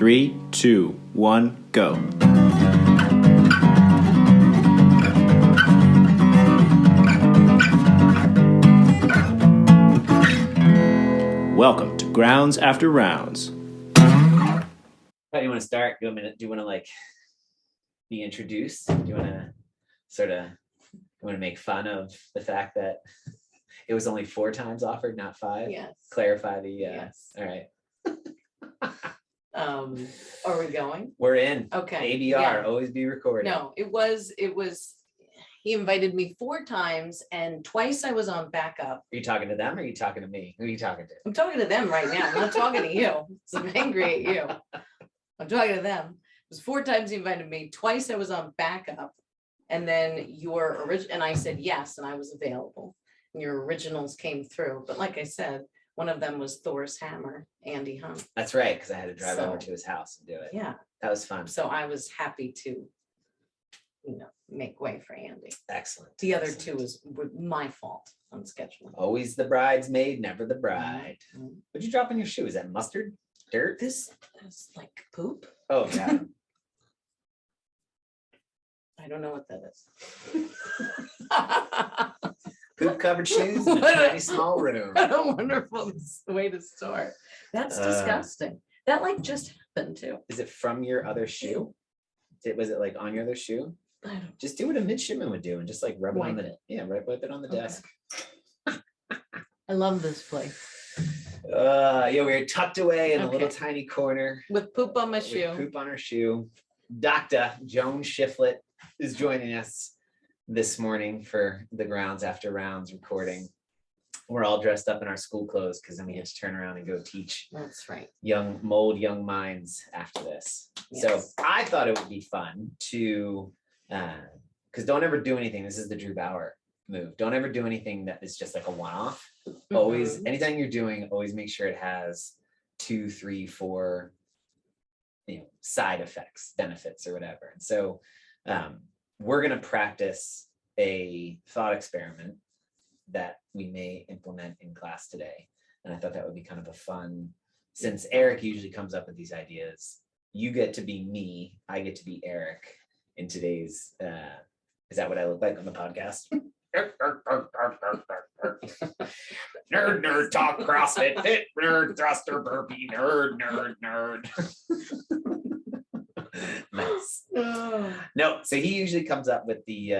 3, 2, 1, go. Welcome to Grounds After Rounds. How do you want to start? Do you want to like be introduced? Do you want to make fun of the fact that it was only 4 times offered, not 5? Yes. Clarify the Yes. All right. Are we going? We're in. Okay. ADR, Yeah. always be recorded. No, it was, he invited me 4 times and twice I was on backup. Are you talking to them or are you talking to me? Who are you talking to? I'm talking to them right now. I'm not talking to you. So I'm angry at you. I'm talking to them. It was 4 times he invited me. Twice I was on backup. And then your original, and I said yes, and I was available. And your originals came through. But like I said, one of them was Thor's Hammer, Andy Hunt. That's right, because I had to drive over So- to his house and do it. Yeah. That was fun. So I was happy to, make way for Andy. Excellent. The other Excellent. 2 were my fault on scheduling. Always the bridesmaid, never the bride. Mhm. What'd you drop in your shoe? Is that mustard? Dirt? This is like poop. Oh, yeah. I don't know what that is. Poop covered shoes in a tiny small room. What a wonderful way to start. That's disgusting. That like just happened too. Is it from your other shoe? Was it like on your other shoe? I don't. Just do what a midshipman would do and just like rub it on Wipe the it. wipe it on the Okay. desk. I love this place We were tucked away in a little Okay. tiny corner with poop on my with shoe. poop on her shoe. Dr. Joan Shifflett is joining us this morning for the Grounds After Rounds recording. We're all dressed up in our school clothes because then we get to turn around and go teach That's right. young minds after this. Yes. So I thought it would be fun to, because don't ever do anything. This is the Drew Bauer move. Don't ever do anything that is just like a one-off. Always, Mhm. anything you're doing, always make sure it has 2, 3, 4, side effects, benefits, or whatever. And so we're going to practice a thought experiment that we may implement in class today. And I thought that would be kind of a fun, since Eric usually comes up with these ideas, you get to be me, I get to be Eric in today's, is that what I look like on the podcast? Nerd, talk CrossFit, fit, nerd, thruster, burpee, nerd. Nice. No, so he usually comes up with the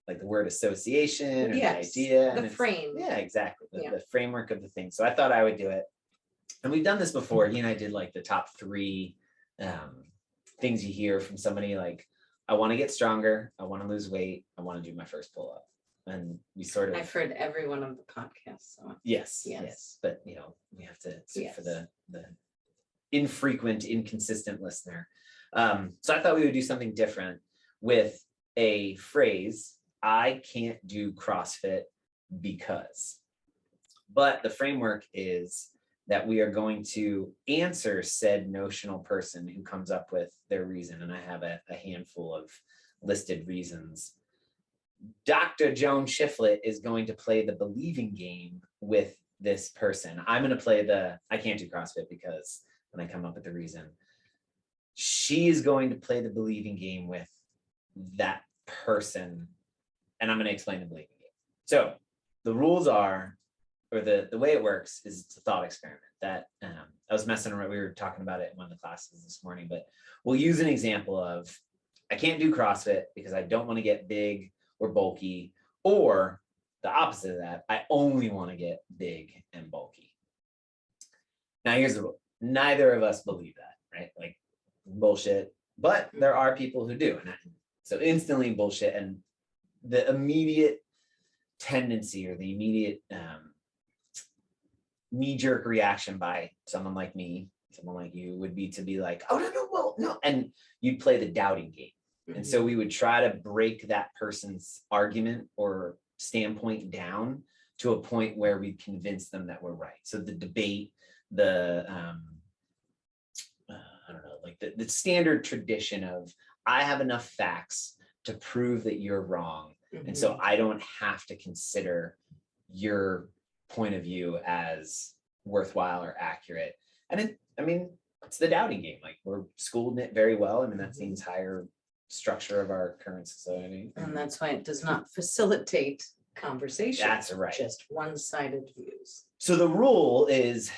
like the word association or Yes, the idea. the and it's- frame. Yeah, exactly. Yeah. The framework of the thing. So I thought I would do it. And we've done this before. He and I did like the top 3 things you hear from somebody like, I want to get stronger, I want to lose weight, I want to do my first pull-up. And we sort of I've heard every one of the podcasts. So. yes. But we have to for the infrequent, inconsistent listener. So I thought we would do something different with a phrase, I can't do CrossFit because. But the framework is that we are going to answer said notional person who comes up with their reason. And I have a handful of listed reasons. Dr. Joan Shifflett is going to play the believing game with this person. I'm going to play I can't do CrossFit because when I come up with the reason. She is going to play the believing game with that person. And I'm going to explain the believing game. So the rules are, or the way it works is it's a thought experiment that I was messing around. We were talking about it in one of the classes this morning, but we'll use an example of, I can't do CrossFit because I don't want to get big or bulky, or the opposite of that, I only want to get big and bulky. Now here's the rule. Neither of us believe that, right? Like bullshit, but there are people who do. And so instantly bullshit. And the immediate tendency or the immediate knee-jerk reaction by someone like me, someone like you would be to be like, oh, no, well, no. And you'd play the doubting game. And so we would try to break that person's argument or standpoint down to a point where we convince them that we're right. So the debate, I don't know, like the standard tradition of, I have enough facts to prove that you're wrong. And so I don't have to consider your point of view as worthwhile or accurate. And it's the doubting game. Like we're schooled in it very well. I mean, that's the entire structure of our current society. And that's why it does not facilitate conversation. That's right. Just one-sided views. So the rule is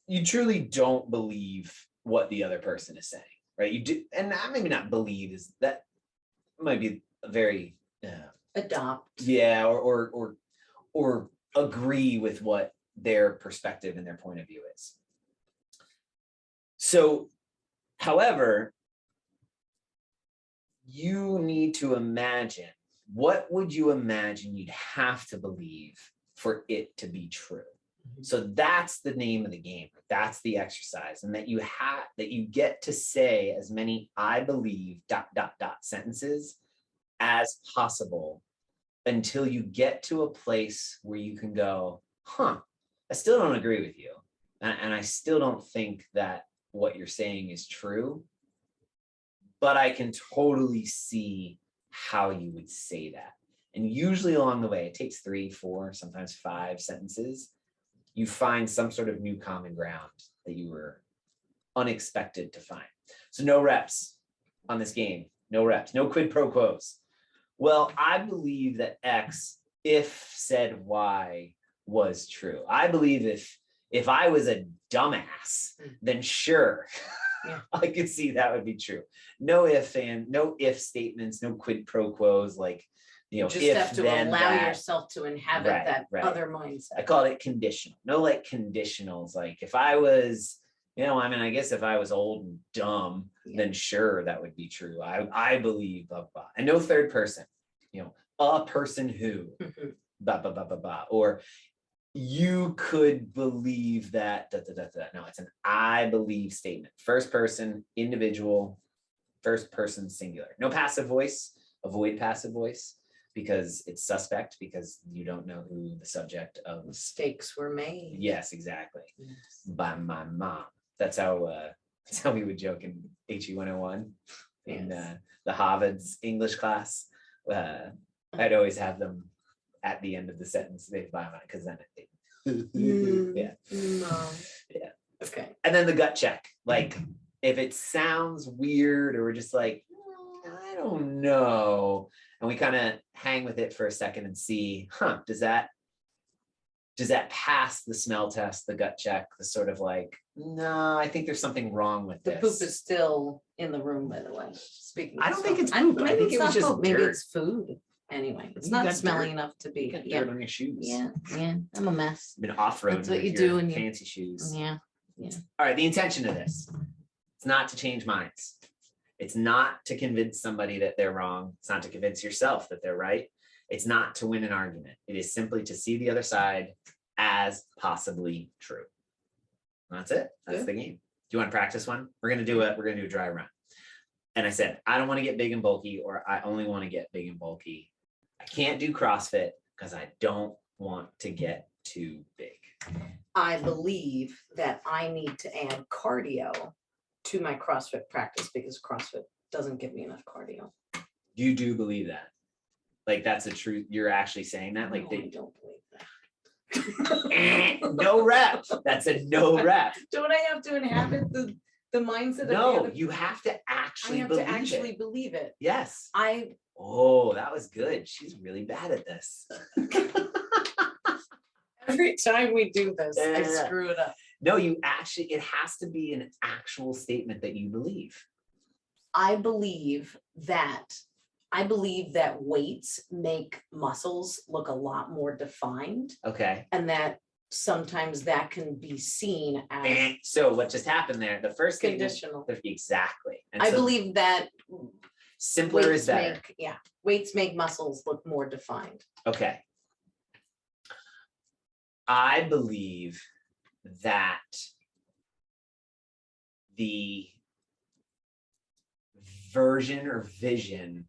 you truly don't believe what the other person is saying, right? You do, and maybe not believe is that might be a very Adopt. yeah, or agree with what their perspective and their point of view is. So, however, you need to imagine, what would you imagine you'd have to believe for it to be true? So that's the name of the game. That's the exercise. And that you get to say as many I believe ... sentences as possible until you get to a place where you can go, I still don't agree with you. And I still don't think that what you're saying is true, but I can totally see how you would say that. And usually along the way, it takes 3, 4, sometimes 5 sentences. You find some sort of new common ground that you were unexpected to find. So no reps on this game, no reps, no quid pro quos. Well, I believe that X, if said Y, was true. I believe if I was a dumbass, then sure, Yeah. I could see that would be true. No if statements, no quid pro quos, like, You just if, have to then, allow that. yourself to inhabit Right, that right. other mindset. I call it conditional. No, like conditionals. Like if I was, I guess if I was old and dumb, then sure, that would be true. I believe blah, blah. And no third person, a person who, blah, blah, blah, blah, blah. Or you could believe that, No, it's an I believe statement. First person, individual, first person, singular. No passive voice, avoid passive voice, because it's suspect, because you don't know who the subject of Mistakes were made. Yes, exactly. Yes. By my mom. That's how we would joke in HE 101 in the Harvard's English class. I'd always have them at the end of the sentence, they by my, because then yeah. Yeah. Okay. And then the gut check. Like if it sounds weird or we're just like, I don't know. And we kind of hang with it for a second and see, does that pass the smell test, the gut check, the sort of like, no, I think there's something wrong with The this. poop is still in the room, by the way. Speaking of I don't think smell. it's poop. I Maybe think it's it was not just poop. Maybe dirt. it's food. Anyway, it's You not got smelly dirt. enough to You be. got Yeah. dirt on your shoes. Yeah. I'm a mess. Been off-road. That's what with you your do when you- fancy shoes. Yeah. All right. The intention of this, it's not to change minds. It's not to convince somebody that they're wrong. It's not to convince yourself that they're right. It's not to win an argument. It is simply to see the other side as possibly true. And that's it. That's the game. Do you want to practice one? We're gonna do a dry run. And I said, I don't want to get big and bulky, or I only want to get big and bulky. I can't do CrossFit because I don't want to get too big. I believe that I need to add cardio to my CrossFit practice because CrossFit doesn't give me enough cardio. You do believe that? Like that's a truth. You're actually saying that? Like No, I don't believe that. no rep. That's a no rep. Don't I have to inhabit the mindset of the No, other? you have to I actually have believe to actually it. believe it. Yes. Oh, that was good. She's really bad at this. Every time we do this, I Yeah. screw it up. No, it has to be an actual statement that you believe. I believe that weights make muscles look a lot more defined, Okay. and that sometimes that can be seen as So what just happened there? The first statement. conditional. Exactly. And I so believe that simpler is better. weights make muscles look more defined. Okay. I believe that the version or vision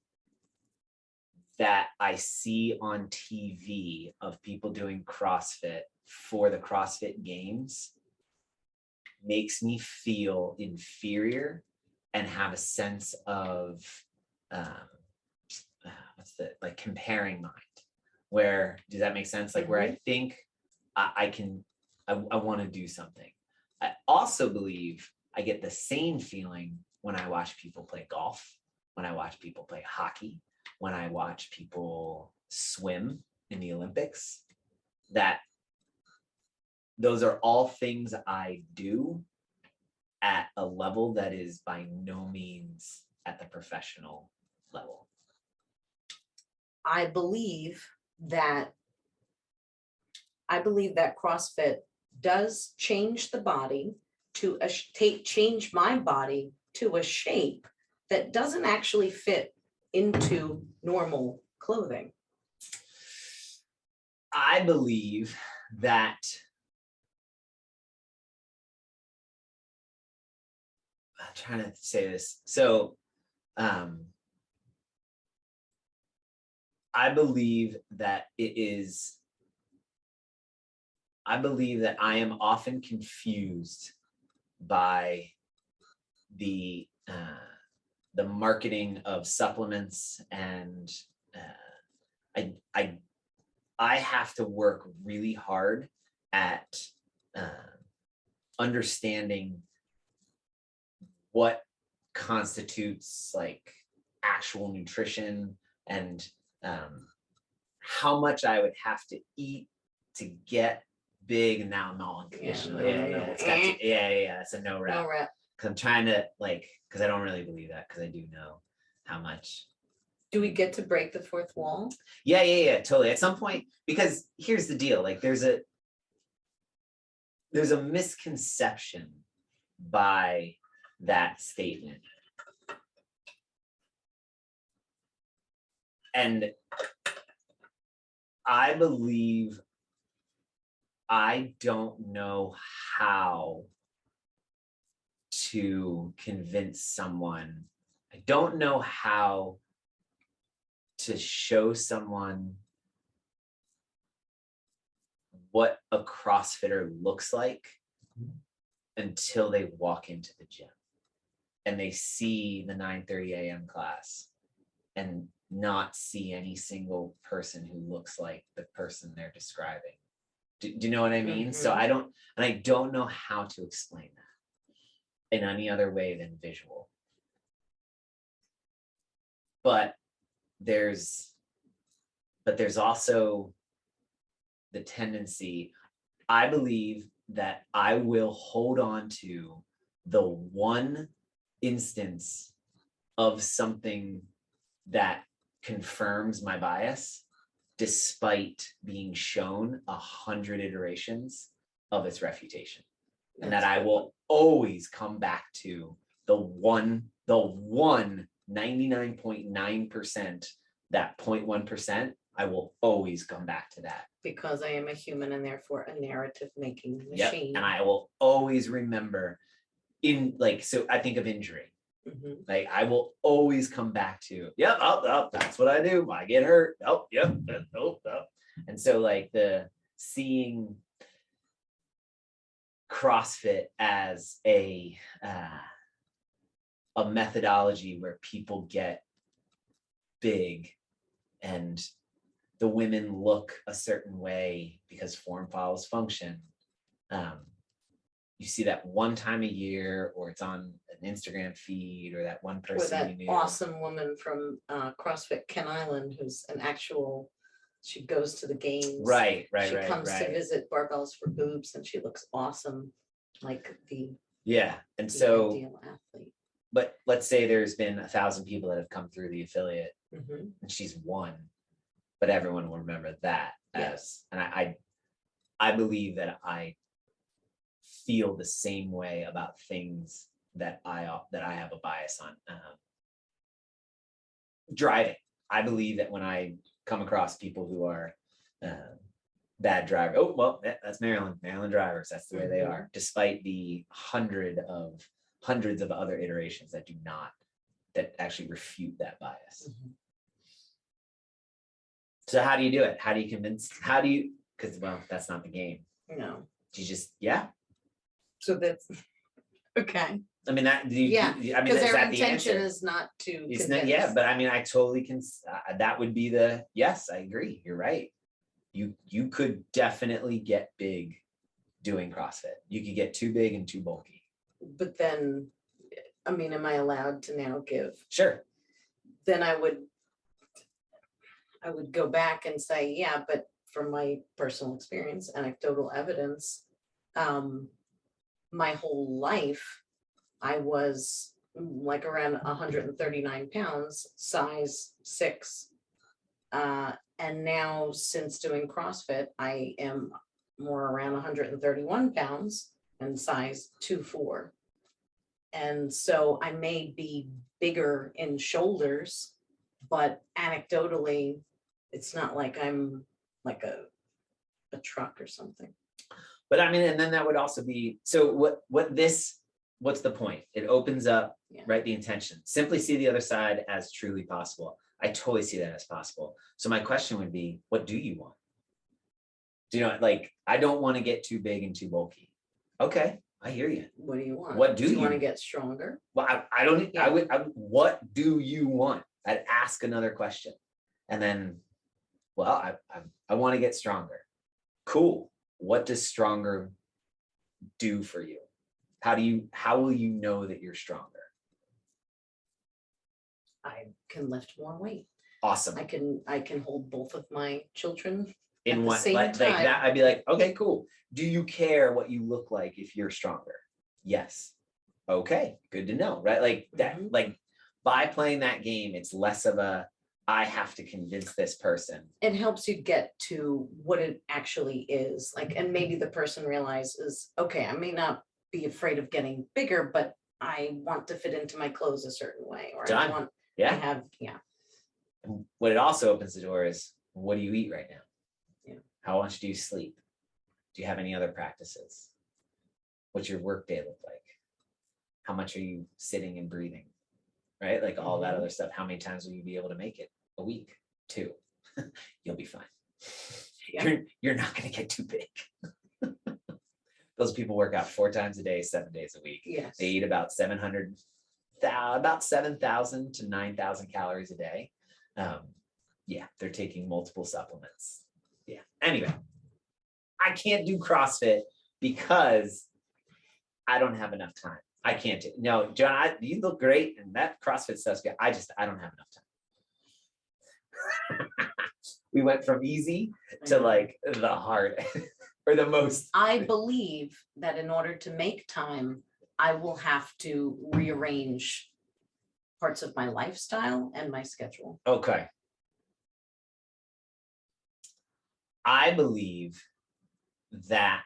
that I see on TV of people doing CrossFit for the CrossFit Games makes me feel inferior and have a sense of comparing mind. Where does that make sense? Like where I think I want to do something. I also believe I get the same feeling when I watch people play golf, when I watch people play hockey, when I watch people swim in the Olympics, that those are all things I do at a level that is by no means at the professional level. I believe that CrossFit does change the body to change my body to a shape that doesn't actually fit into normal clothing. I believe that I'm trying to say this. So I believe that I am often confused by the marketing of supplements, and I have to work really hard at understanding what constitutes like actual nutrition, and how much I would have to eat to get big. And now I'm all unconditional. It's a no rep. No rep. Cause I'm trying to because I don't really believe that, because I do know how much. Do we get to break the fourth wall? Yeah, totally. At some point, because here's the deal, there's a misconception by that statement. And I believe I don't know how to convince someone. I don't know how to show someone what a CrossFitter looks like until they walk into the gym and they see the 9:30 a.m. class and not see any single person who looks like the person they're describing. Do you know what I mean? Mm-hmm. So I don't know how to explain that in any other way than visual. But there's also the tendency, I believe, that I will hold on to the one instance of something that confirms my bias, despite being shown 100 iterations of its refutation. And that I will always come back to the one 99.9%, that 0.1%, I will always come back to that. Because I am a human and therefore a narrative making machine. Yep. And I will always remember so I think of injury. Mm-hmm. I will always come back to, that's what I do. I get hurt. Oh. And so the seeing CrossFit as a methodology where people get big and the women look a certain way because form follows function. You see that one time a year, or it's on an Instagram feed, or that one person. Or that you knew. awesome woman from CrossFit Ken Island, who's she goes to the games. Right. She comes to visit Barbells for Boobs, and she looks awesome, like the And the so, ideal athlete. but let's say there's been 1,000 people that have come through the affiliate, Mm-hmm. and she's one, but everyone will remember that as, and I believe that I feel the same way about things that I have a bias on. Driving, I believe that when I come across people who are bad driver, that's Maryland drivers, that's the way they are, despite the hundreds of other iterations that actually refute that bias. Mm-hmm. So how do you do it? How do you convince? Because that's not the game. No. Do you just So that's okay. I mean that. Because is their that the intention answer? is not to. It's not. Yeah, but I mean, I totally can. That would be the yes. I agree. You're right. You could definitely get big doing CrossFit. You could get too big and too bulky. but then, I mean, am I allowed to now give? Sure. Then I would go back and say, yeah, but from my personal experience, anecdotal evidence, my whole life, I was like around 139 pounds, size 6. And now since doing CrossFit, I am more around 131 pounds and size 2'4". And so I may be bigger in shoulders, but anecdotally, it's not like I'm like a truck or something. But I mean, and then that would also be, so what's the point? It opens up, Yeah. right, the intention. Simply see the other side as truly possible. I totally see that as possible. So my question would be, what do you want? Do you know, like, I don't want to get too big and too bulky. Okay, I hear you. What do you want? What do you you want to get stronger? Well, I don't, Yeah. what do you want? I'd ask another question. And then, well, I want to get stronger. Cool. What does stronger do for you? How will you know that you're stronger? I can lift more weight. Awesome. I can hold both of my children In at the what, same like time. that, I'd be like, okay, cool. Do you care what you look like if you're stronger? Yes. Okay, good to know, right? Like that, Mhm. like by playing that game, it's less of a, I have to convince this person. It helps you get to what it actually is like, and maybe the person realizes, okay, I may not be afraid of getting bigger, but I want to fit into my clothes a certain way, or I Done. want to Yeah. have, yeah. And what it also opens the door is, what do you eat right now? Yeah. How much do you sleep? Do you have any other practices? What's your work day look like? How much are you sitting and breathing? Right? Like all that Mhm. other stuff. How many times will you be able to make it? A week? 2. You'll be fine. Yeah. You're not going to get too big. Those people work out 4 times a day, 7 days a week. Yes. They eat about 7,000 to 9,000 calories a day. Yeah, they're taking multiple supplements. Yeah. Anyway, I can't do CrossFit because I don't have enough time. I can't do. No, John, you look great, and that CrossFit stuff's good. I don't have enough time. We went from easy to like the hard or the most. I believe that in order to make time, I will have to rearrange parts of my lifestyle and my schedule. Okay. I believe that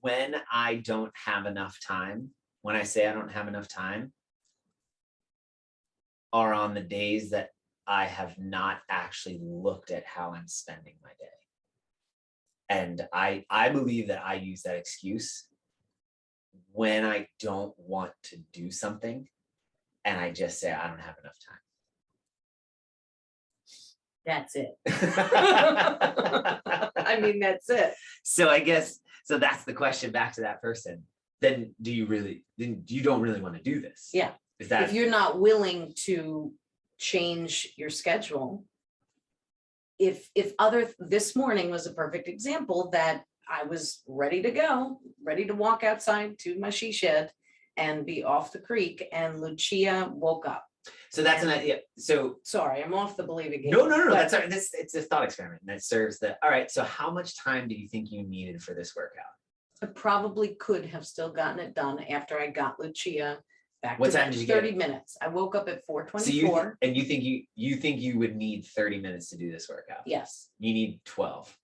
when I don't have enough time, when I say I don't have enough time, are on the days that I have not actually looked at how I'm spending my day. And I believe that I use that excuse when I don't want to do something and I just say I don't have enough time. That's it. I mean, that's it. So I guess, so that's the question back to that person. Then you don't really want to do this? Yeah. Is that, If you're not willing to change your schedule, this morning was a perfect example that I was ready to go, ready to walk outside to my she shed and be off the creek, and Lucia woke up. so that's an idea. So Sorry, I'm off the believe again. no, but that's all right. It's a thought experiment and it serves the, all right. So how much time do you think you needed for this workout? I probably could have still gotten it done after I got Lucia back What to time bed. did you get 30 minutes. I woke up at So 4:24. you think you would need 30 minutes to do this workout? Yes, You need 12.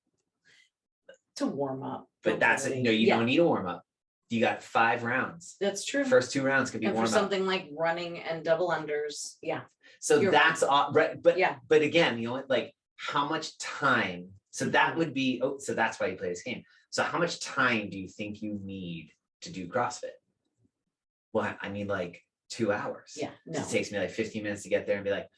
to warm up. But that's it. No, you Yeah, don't need a warm up. You got 5 rounds. that's true. First 2 rounds could be And for warm up. something like running and double unders, yeah, So you're that's all right. But yeah. but again, you know, like how much time? So that would be, so that's why you play this game. So how much time do you think you need to do CrossFit? Well, I need like 2 hours. Yeah, no. It takes me like 15 minutes to get there and be like,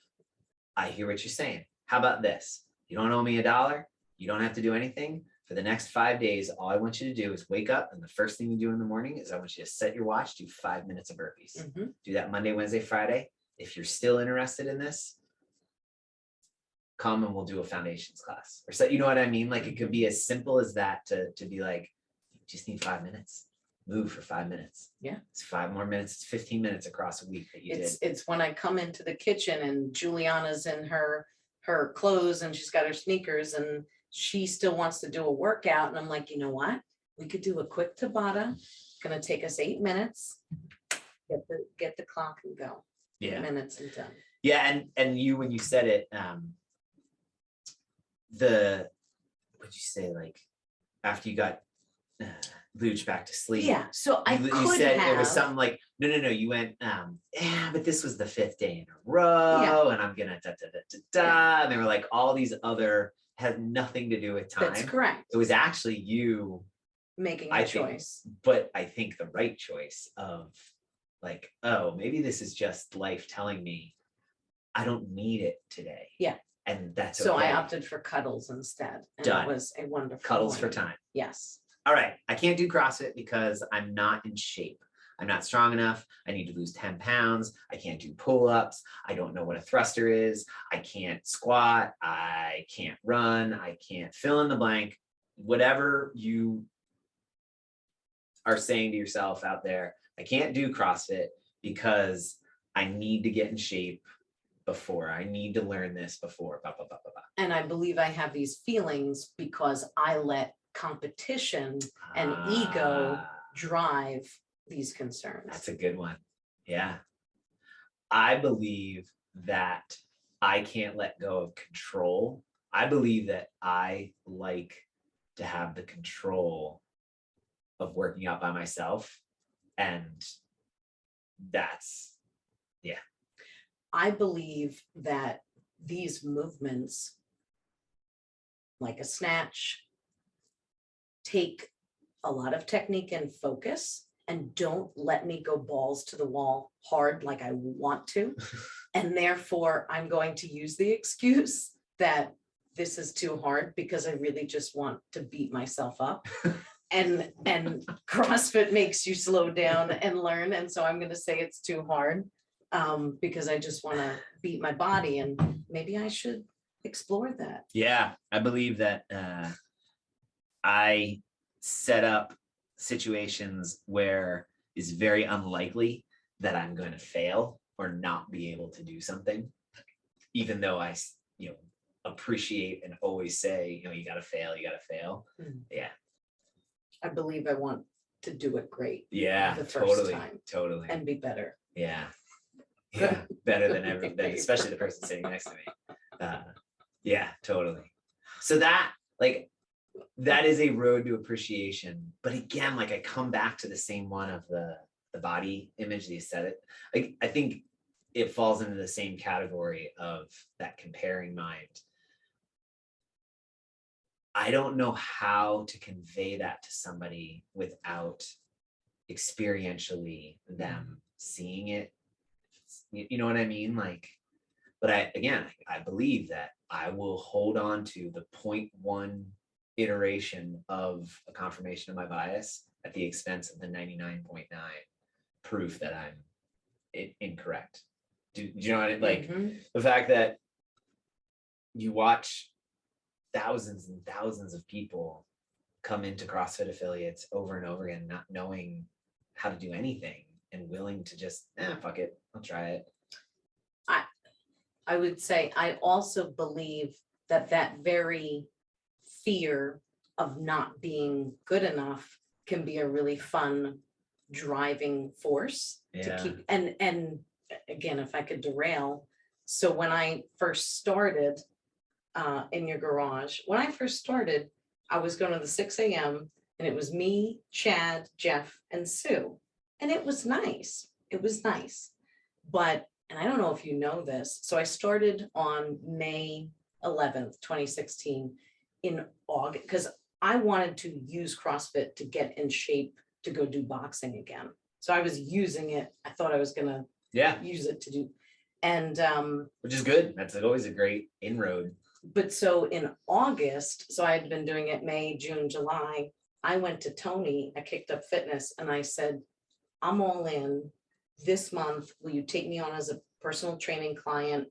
I hear what you're saying. How about this? You don't owe me $1. You don't have to do anything. For the next 5 days, all I want you to do is wake up, and the first thing you do in the morning is I want you to set your watch, do 5 minutes of burpees. Mhm. Do that Monday, Wednesday, Friday. If you're still interested in this, come and we'll do a foundations class, or so, you know what I mean? Like it could be as simple as that to be like, just need 5 minutes, move for 5 minutes. Yeah. It's 5 more minutes, it's 15 minutes across a week that you did. It's when I come into the kitchen and Juliana's in her clothes and she's got her sneakers and she still wants to do a workout. And I'm like, you know what? We could do a quick Tabata. Gonna take us 8 minutes. Get the clock and go. 8 minutes and done. Yeah, and you, when you said it, what'd you say, like after you got Luch back to sleep? Yeah, so I you could said have. it was something like, no, you went, yeah, but this was the 5th day in a row, and I'm gonna and they were like all these other, had nothing to do with time. That's correct. It was actually you Making I a think, choice. but I think the right choice of like, oh, maybe this is just life telling me I don't need it today. Yeah. And that's So okay. I opted for cuddles instead. And Done. It was a wonderful Cuddles for morning. time. Yes. All right. I can't do CrossFit because I'm not in shape. I'm not strong enough. I need to lose 10 pounds. I can't do pull-ups. I don't know what a thruster is. I can't squat. I can't run. I can't fill in the blank. Whatever you are saying to yourself out there, I can't do CrossFit because I need to get in shape before. I need to learn this before. Blah, blah, blah, blah, blah. And I believe I have these feelings because I let competition and ego drive these concerns. That's a good one. Yeah. I believe that I can't let go of control. I believe that I like to have the control of working out by myself. And that's, yeah. I believe that these movements, like a snatch, take a lot of technique and focus and don't let me go balls to the wall hard like I want to. And therefore, I'm going to use the excuse that this is too hard because I really just want to beat myself up. And CrossFit makes you slow down and learn. And so I'm going to say it's too hard because I just want to beat my body, and maybe I should explore that. Yeah, I believe that I set up situations where it's very unlikely that I'm going to fail or not be able to do something, even though I, appreciate and always say, you got to fail, you got to fail. Mm. Yeah. I believe I want to do it great. Yeah, the first totally, time totally. and be better. Yeah. Yeah, better than ever, especially the person sitting next to me. Yeah, totally. So that is a road to appreciation. But again, I come back to the same one of the body image, the aesthetic. I think it falls into the same category of that comparing mind. I don't know how to convey that to somebody without experientially them seeing it. You know what I mean? But I believe that I will hold on to the 0.1 iteration of a confirmation of my bias at the expense of the 99.9 proof that I'm incorrect. Do you know what I mean? Mm-hmm. The fact that you watch thousands and thousands of people come into CrossFit affiliates over and over again, not knowing how to do anything and willing to just, fuck it, I'll try it. I would say I also believe that very fear of not being good enough can be a really fun driving force to keep. And again, if I could derail. So when I first started in your garage, I was going to the 6 a.m. and it was me, Chad, Jeff, and Sue. And it was nice. But, and I don't know if you know this, so I started on May 11th, 2016 in August, because I wanted to use CrossFit to get in shape to go do boxing again. So I was using it. I thought I was going to use it to do. And which is good. That's always a great inroad. But so in August, so I had been doing it May, June, July. I went to Tony at Kicked Up Fitness and I said, I'm all in this month. Will you take me on as a personal training client?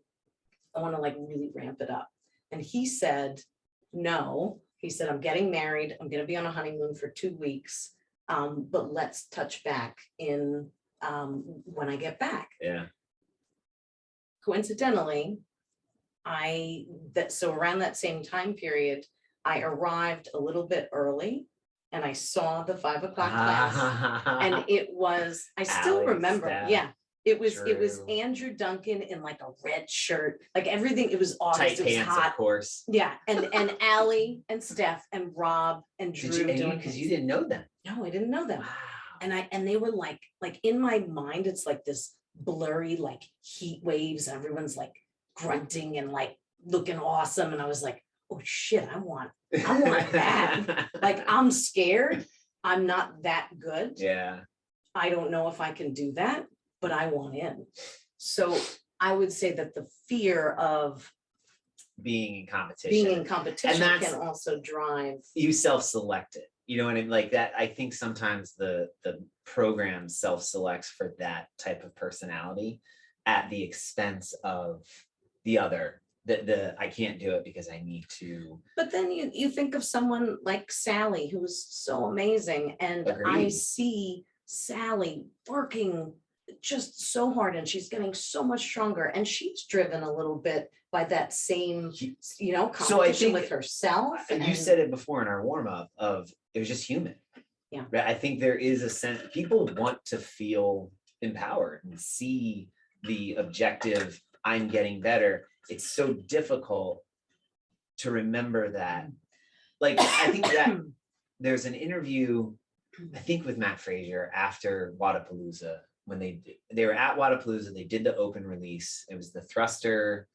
I want to really ramp it up. And he said, no, he said, I'm getting married. I'm going to be on a honeymoon for 2 weeks. But let's touch back in when I get back. Yeah. Coincidentally, so around that same time period, I arrived a little bit early and I saw the 5 o'clock class. And it was, I still Alex, remember, yeah. yeah. It was True. Andrew Duncan in like a red shirt, like everything, it was August, Tight it was pants, hot. of course. Yeah, and Allie and Steph and Rob and Drew. Because you didn't know them. No, I didn't know them. Wow. And they were like in my mind, it's like this blurry, like heat waves. Everyone's like grunting and like looking awesome. And I was like, oh shit, I want that. Like, I'm scared. I'm not that good. Yeah. I don't know if I can do that, but I want in. So I would say that the fear of being in competition can also drive. You self-select it. You know what I mean? Like that, I think sometimes the program self-selects for that type of personality at the expense of the other. I can't do it because I need to. But then you think of someone like Sally, who was so amazing. And Agreed. I see Sally working just so hard and she's getting so much stronger. And she's driven a little bit by that same, competition with herself. And you said it before in our warm-up of it was just human. Yeah. Right. I think there is a sense people want to feel empowered and see the objective, I'm getting better. It's so difficult to remember that. Like, I think that there's an interview, I think with Matt Frazier after Wadapalooza, when they were at Wadapalooza, they did the open release. It was the thruster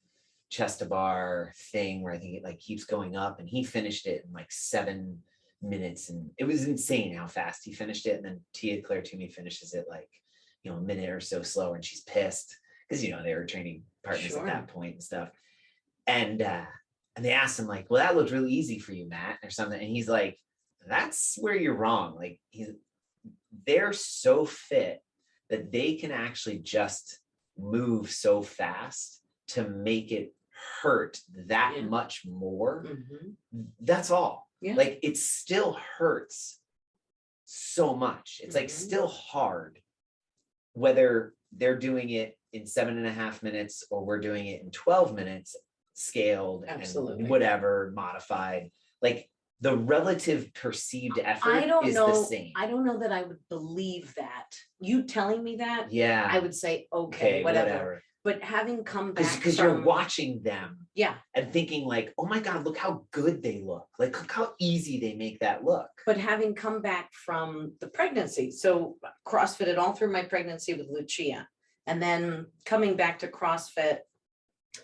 chest to bar thing where I think it like keeps going up, and he finished it in like 7 minutes, and it was insane how fast he finished it. And then Claire Toomey finishes it like, a minute or so slower, and she's pissed because they were training partners at that point and stuff. And they asked him like, well, that looked really easy for you, Matt, or something. And he's like, that's where you're wrong. Like they're so fit that they can actually just move so fast to make it hurt that much more. Mm-hmm. That's all. Yeah. Like it still hurts so much. It's like still hard, whether they're doing it in 7.5 minutes or we're doing it in 12 minutes, scaled and whatever, modified. Like the relative perceived effort is the same. I don't know that I would believe that. You telling me that? Yeah. I would say, okay, whatever. But having come back because you're watching them, yeah, and thinking like, oh my God, look how good they look. Like, look how easy they make that look. But having come back from the pregnancy, so CrossFitted all through my pregnancy with Lucia, and then coming back to CrossFit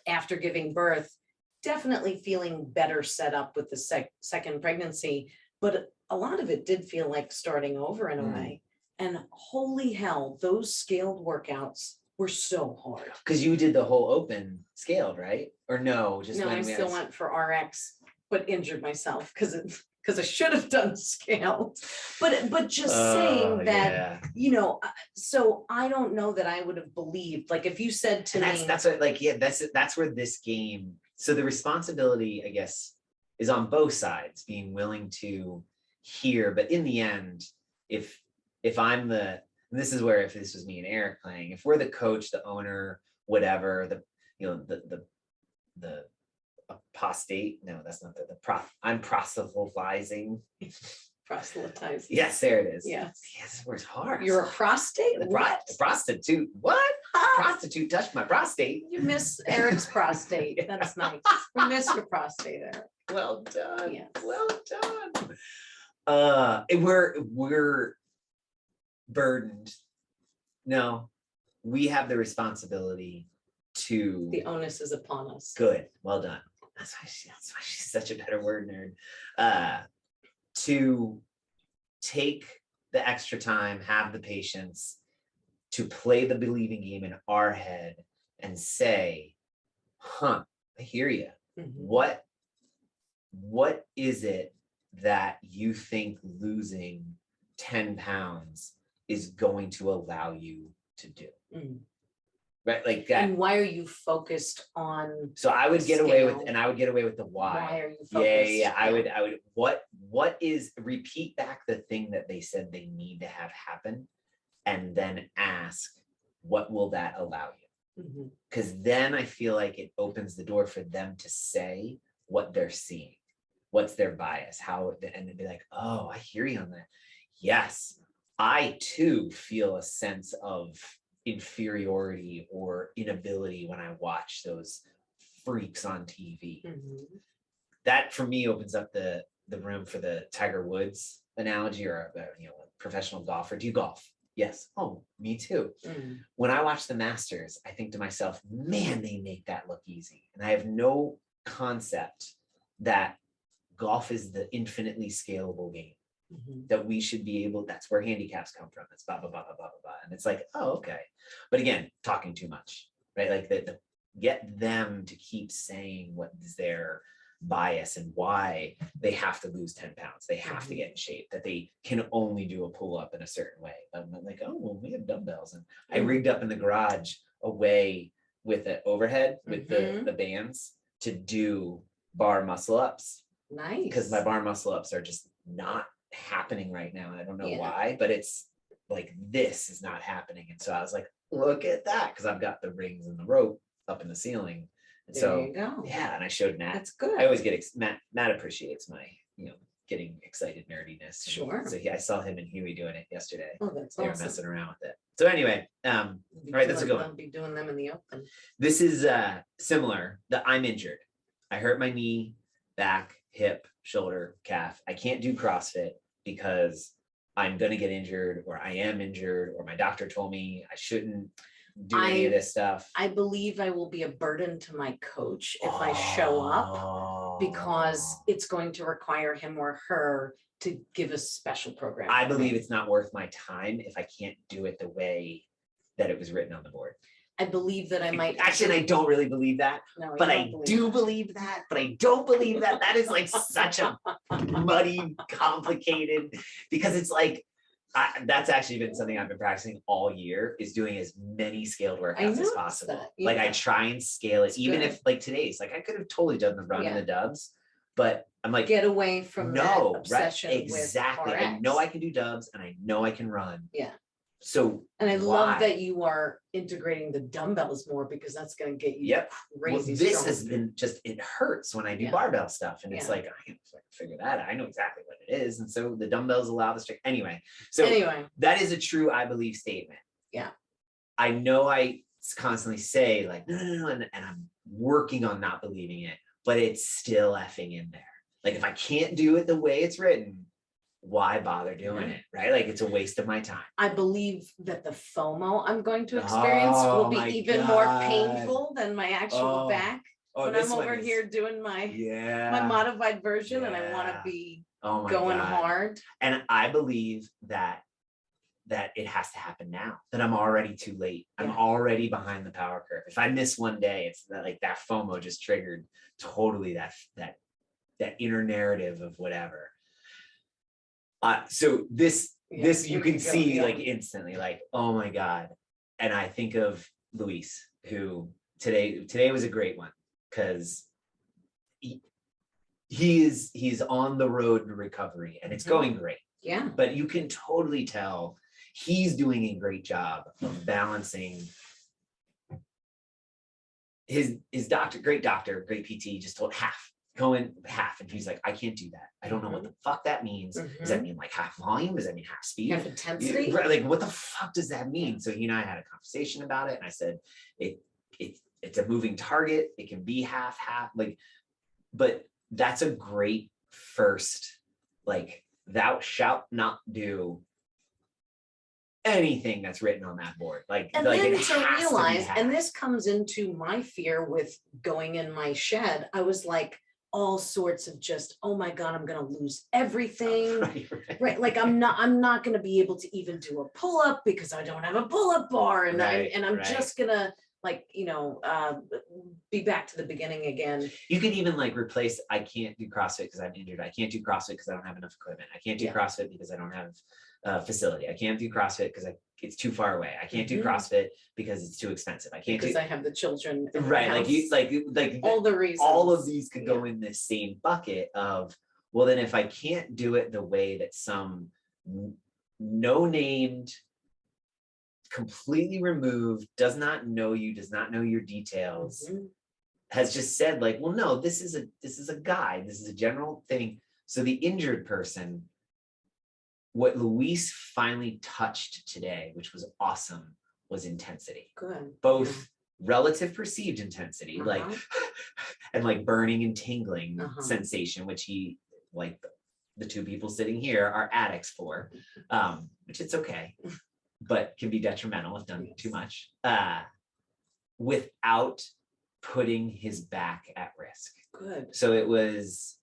after giving birth, definitely feeling better set up with the second pregnancy. But a lot of it did feel like starting over in a way. And holy hell, those scaled workworkouts were so hard. Because you did the whole open scaled, right? Or no? Just no, I still went for RX, but injured myself because I should have done scaled. But just saying that, so I don't know that I would have believed. Like if you said to me, that's what, like, yeah, that's where this game. So the responsibility, I guess, is on both sides, being willing to hear. But in the end, if I'm and this is where, if this was me and Eric playing, if we're the coach, the owner, whatever, the apostate, no, that's not I'm proselytizing. Proselytizing. Yes, there it is. Yes. Yes, this word's hard. You're a prostate? What? Prostitute. What? Prostitute touched my prostate. You miss Eric's prostate. Yeah. That's nice. We miss your prostate, Eric. Well done. Yes. Well done. We're burdened. No, we have the responsibility to. The onus is upon us. Good. Well done. That's why she's such a better word nerd. To take the extra time, have the patience to play the believing game in our head and say, I hear you. Mm-hmm. What is it that you think losing 10 pounds is going to allow you to do? right? Like that. And why are you focused on, So I would get away with, scale. and I would get away with the why. why are you Yeah, focused? yeah. I would, what is, repeat back the thing that they said they need to have happen, and then ask, what will that allow you? Mhm. Because then I feel like it opens the door for them to say what they're seeing, what's their bias, how, and they'd be like, oh, I hear you on that. Yes, I too feel a sense of inferiority or inability when I watch those freaks on TV. Mhm. That for me opens up the room for the Tiger Woods analogy, or a professional golfer. Do you golf? Yes. Oh, me too. Mhm. When I watch the Masters, I think to myself, man, they make that look easy. And I have no concept that golf is the infinitely scalable game, Mhm. that we should be able, that's where handicaps come from. It's blah, blah, blah, blah, blah, blah. And it's like, oh, okay. But again, talking too much, right? Like get them to keep saying what is their bias and why they have to lose 10 pounds. They have to get in shape, that they can only do a pull-up in a certain way. I'm like, oh, well, we have dumbbells. And I rigged up in the garage a way with an overhead with the bands to do bar muscle ups. Nice. Because my bar muscle ups are just not happening right now. And I don't know why, but it's like, this is not happening. And so I was like, look at that. Because I've got the rings and the rope up in the ceiling. And There so, you go. yeah. And I showed Matt. That's good. I always get, Matt appreciates my, getting excited nerdiness. And Sure. so I saw him and Huey doing it yesterday. Oh, that's They were awesome. messing around with it. So anyway, all right, that's a good one. I'll be doing them in the open. This is similar. That I'm injured. I hurt my knee, back, hip, shoulder, calf. I can't do CrossFit because I'm going to get injured, or I am injured, or my doctor told me I shouldn't do any of this stuff. I believe I will be a burden to my coach if I show up, because it's going to require him or her to give a special program. I believe it's not worth my time if I can't do it the way that it was written on the board. I believe that I might Actually, I don't really believe that, no, but I do believe that, but I don't believe that. That is like such a muddy, complicated, because it's like, that's actually been something I've been practicing all year, is doing as many scaled workouts as possible. That, Like I try and scale it, It's even good. if like today's, like I could have totally done the run and the dubs, but I'm like, get away from that obsession exactly. with I know RX. I can do dubs and I know I can run. Yeah. So And I why? love that you are integrating the dumbbells more, because that's going to get you crazy this strong. has been just, it hurts when I do barbell stuff, and it's like, I can figure that out. I know exactly what it is. And so the dumbbells allow the strength. Anyway, so that is a true, I believe, statement. Yeah. I know I constantly say like, no, and I'm working on not believing it, but it's still effing in there. Like if I can't do it the way it's written, why bother doing it, right? Like it's a waste of my time. I believe that the FOMO I'm going to experience will be even more painful than my actual back when I'm over here doing my my modified version, and I want to be going hard. And I believe that it has to happen now, that I'm already too late. I'm already behind the power curve. If I miss one day, it's like that FOMO just triggered totally that inner narrative of whatever. So this you can see like instantly, like, oh my God. And I think of Luis, who today was a great one, because he's on the road to recovery and it's going great. Yeah. But you can totally tell he's doing a great job of balancing his doctor, great PT, just told going half, and he's like, I can't do that. I don't know what the fuck that means. Does that mean like half volume? Does that mean half speed? Half intensity? Like what the fuck does that mean? So he and I had a conversation about it, and I said, it's a moving target. It can be half, like, but that's a great first, like, thou shalt not do anything that's written on that board. Like, and like then it to has realize, to be and this comes into my fear with going in my shed, I was like, all sorts of just, oh my God, I'm going to lose everything. Right. Like I'm not going to be able to even do a pull-up because I don't have a pull-up bar. And I'm just going to like, be back to the beginning again. You could even like replace, I can't do CrossFit because I'm injured. I can't do CrossFit because I don't have enough equipment. I can't do CrossFit because I don't have facility. I can't do CrossFit because it's too far away. I can't do CrossFit because it's too expensive. I can't Because do I have the children. in the right. Like you, house. like All the reasons. all of these could go in this same bucket of, well, then if I can't do it the way that some no named, completely removed, does not know you, does not know your details, has just said like, well, no, this is a guide, this is a general thing. So the injured person, what Luis finally touched today, which was awesome, was intensity. Good. Both relative perceived intensity, like and like burning and tingling sensation, which he, like the two people sitting here, are addicts for, which it's okay, but can be detrimental if done too much, without putting his back at risk. Good. So it was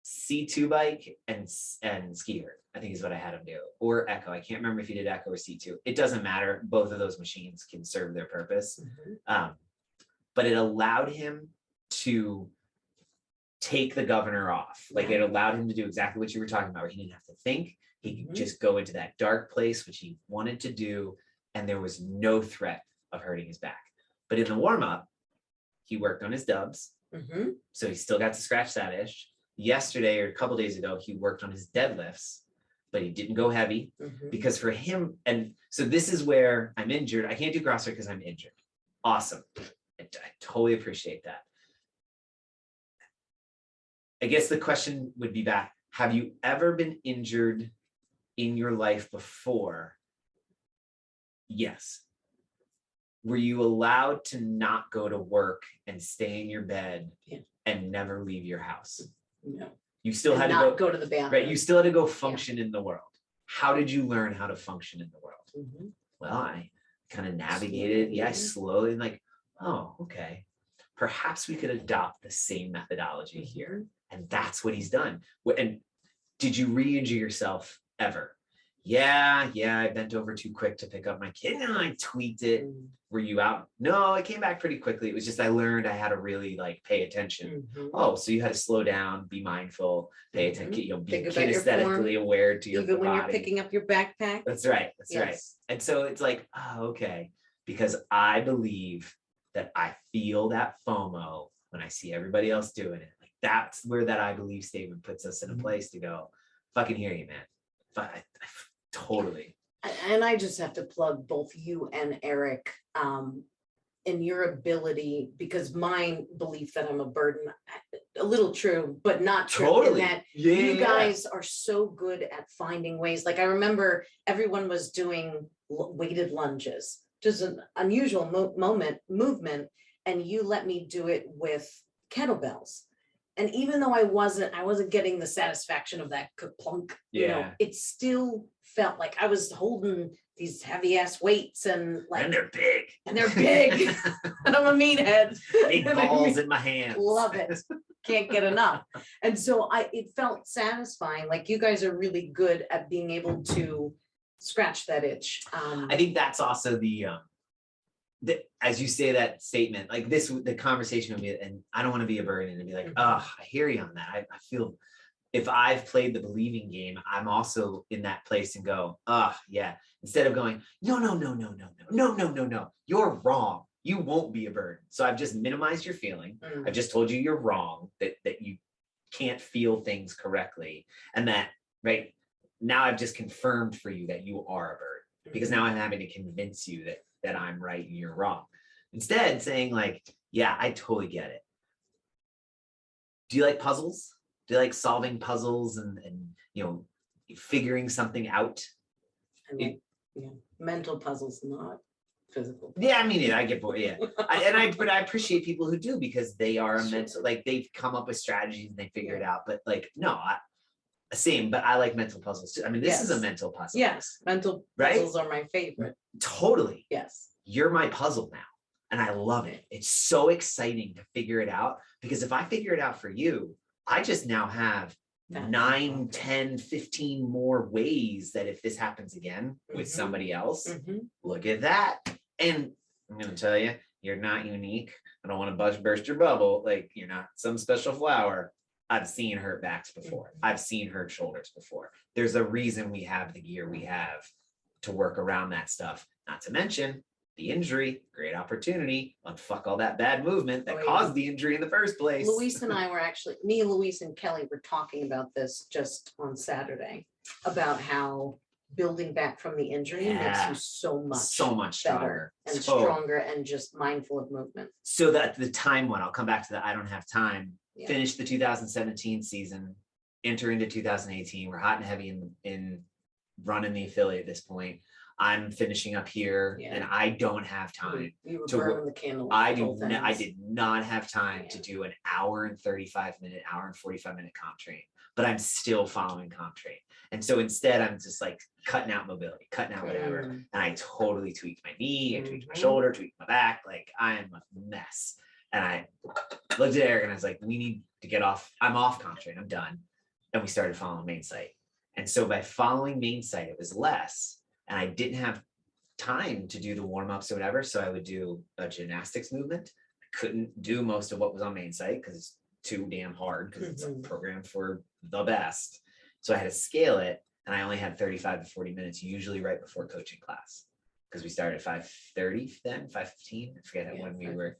C2 bike and skier, I think is what I had him do, or Echo. I can't remember if he did Echo or C2. It doesn't matter. Both of those machines can serve their purpose. But it allowed him to take the governor off. Like it allowed him to do exactly what you were talking about, where he didn't have to think. He could just go into that dark place, which he wanted to do. And there was no threat of hurting his back. But in the warm up, he worked on his dubs. So he still got to scratch that itch. Yesterday or a couple days ago, he worked on his deadlifts, but he didn't go heavy because for him, and so this is where I'm injured. I can't do CrossFit because I'm injured. Awesome. I totally appreciate that. I guess the question would be back. Have you ever been injured in your life before? Yes. Were you allowed to not go to work and stay in your bed and never leave your house? No. You still had to to go to the bathroom. right. You still had to go function in the world. How did you learn how to function in the world? Well, I kind of navigated. Slowly, like, oh, okay. Perhaps we could adopt the same methodology here. And that's what he's done. And did you re-injure yourself ever? Yeah, I bent over too quick to pick up my kid and I tweaked it. Were you out? No, it came back pretty quickly. It was just I learned I had to really like pay attention. Oh, so you had to slow down, be mindful, pay attention, be kinesthetically aware to your body. Even when you're picking up your backpack. That's right. That's right. And so it's like, oh, okay, because I believe that I feel that FOMO when I see everybody else doing it. Like that's where that I believe statement puts us in a place to go, fucking hear you, man. I totally. And I just have to plug both you and Eric in your ability, because my belief that I'm a burden, a little true, but not true. Totally. In that you guys are so good at finding ways. Like I remember everyone was doing weighted lunges, just an unusual movement, and you let me do it with kettlebells. And even though I wasn't getting the satisfaction of that plunk, you know, it still felt like I was holding these heavy ass weights and like, and they're big. And I'm a meathead. Big balls in my hands. Love it. Can't get enough. And so it felt satisfying. Like you guys are really good at being able to scratch that itch. I think that's also the as you say that statement, like the conversation with me, and I don't want to be a burden and be like, oh, I hear you on that. I feel if I've played the believing game, I'm also in that place and go, oh yeah. Instead of going, no, you're wrong. You won't be a burden. So I've just minimized your feeling. I've just told you you're wrong, that you can't feel things correctly. And that right now I've just confirmed for you that you are a burden, because now I'm having to convince you that I'm right and you're wrong. Instead saying like, yeah, I totally get it. Do you like puzzles? Do you like solving puzzles and you know, figuring something out? Mental puzzles, not physical. Yeah, I mean, I get bored. Yeah, but I appreciate people who do, because they are mental, like they've come up with strategies and they figure it out. But like, no, same. But I like mental puzzles too. I mean, this is a mental puzzle. Yes, mental puzzles are my favorite. Totally. Yes, you're my puzzle now, and I love it. It's so exciting to figure it out, because if I figure it out for you, I just now have 9, 10, 15 more ways that if this happens again with somebody else, look at that. And I'm going to tell you, you're not unique. I don't want to burst your bubble. Like you're not some special flower. I've seen hurt backs before. I've seen hurt shoulders before. There's a reason we have the gear we have to work around that stuff. Not to mention the injury, great opportunity, unfuck all that bad movement that caused the injury in the first place. Luis and I were actually, me, Luis and Kelly were talking about this just on Saturday, about how building back from the injury makes you so much stronger and stronger and just mindful of movement. So that the time one, I'll come back to that. I don't have time. Yeah. Finish the 2017 season, enter into 2018. We're hot and heavy in running the affiliate at this point. I'm finishing up here and I don't have time. You were burning the candle. I did not have time to do an hour and 45 minute, hour and 45 minute comp train, but I'm still following comp train. And so instead I'm just like cutting out mobility, cutting out whatever. And I totally tweaked my knee, I tweaked my shoulder, tweaked my back. Like I am a mess. And I looked at Eric and I was like, we need to get off. I'm off comp train. I'm done. And we started following main site. And so by following main site, it was less. And I didn't have time to do the warm-ups or whatever. So I would do a gymnastics movement. I couldn't do most of what was on main site because it's too damn hard because it's programmed for the best. So I had to scale it. And I only had 35 to 40 minutes, usually right before coaching class. Because we started at 5:30 then, 5:15. I forget when we were.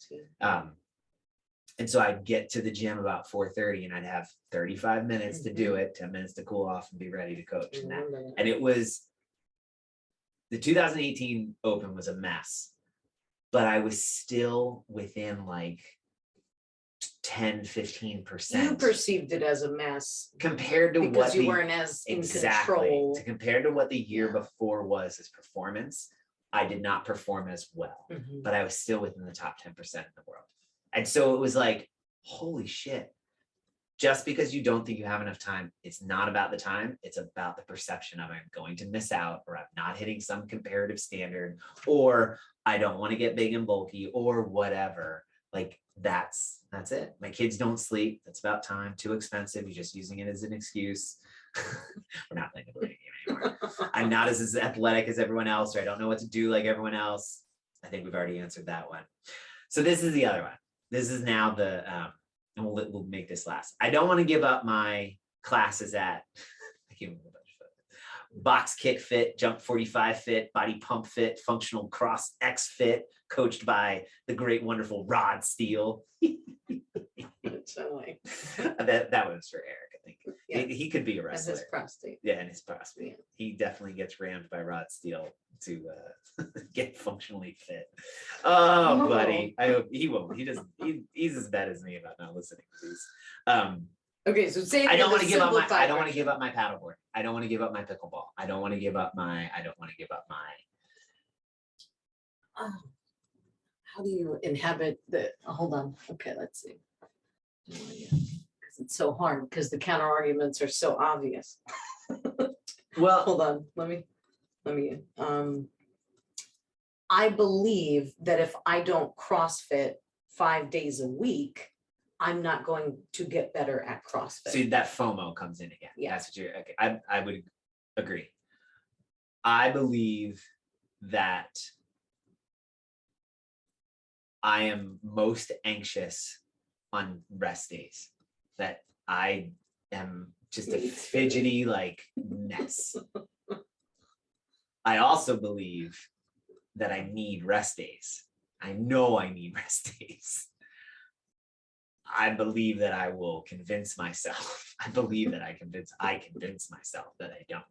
And so I'd get to the gym about 4:30 and I'd have 35 minutes to do it, 10 minutes to cool off and be ready to coach. And it was, the 2018 Open was a mess, but I was still within like 10, 15%. You perceived it as a mess compared to because you weren't as in control. Compared to what the year before was as performance, I did not perform as well, but I was still within the top 10% in the world. And so it was like, holy shit. Just because you don't think you have enough time, it's not about the time. It's about the perception of I'm going to miss out, or I'm not hitting some comparative standard, or I don't want to get big and bulky, or whatever. Like that's it. My kids don't sleep. That's about time. Too expensive. You're just using it as an excuse. We're not playing the game anymore. I'm not as athletic as everyone else, or I don't know what to do like everyone else. I think we've already answered that one. So this is the other one. This is now the, and we'll make this last. I don't want to give up my classes at, I can't remember Box Kick Fit, Jump 45 Fit, Body Pump Fit, Functional Cross X Fit, coached by the great, wonderful Rod Steele. That was for Eric, I think. Yeah. He could be a wrestler. And his prostate. Yeah, and his prostate. Yeah. He definitely gets rammed by Rod Steele to get functionally fit. Oh, buddy. I hope he won't. He doesn't. He's as bad as me about not listening to these. Okay, so say I don't want to give up my paddleboard. I don't want to give up my pickleball. I don't want to give up my. How do you inhabit the? Hold on. Okay, let's see. Because it's so hard because the counter arguments are so obvious. Well, hold on. Let me. I believe that if I don't CrossFit 5 days a week, I'm not going to get better at CrossFit. See, that FOMO comes in again. Yeah. That's what you're, okay. I would agree. I believe that I am most anxious on rest days, that I am just a fidgety like mess. I also believe that I need rest days. I know I need rest days. I believe that I will convince myself. I believe that I convince myself that I don't.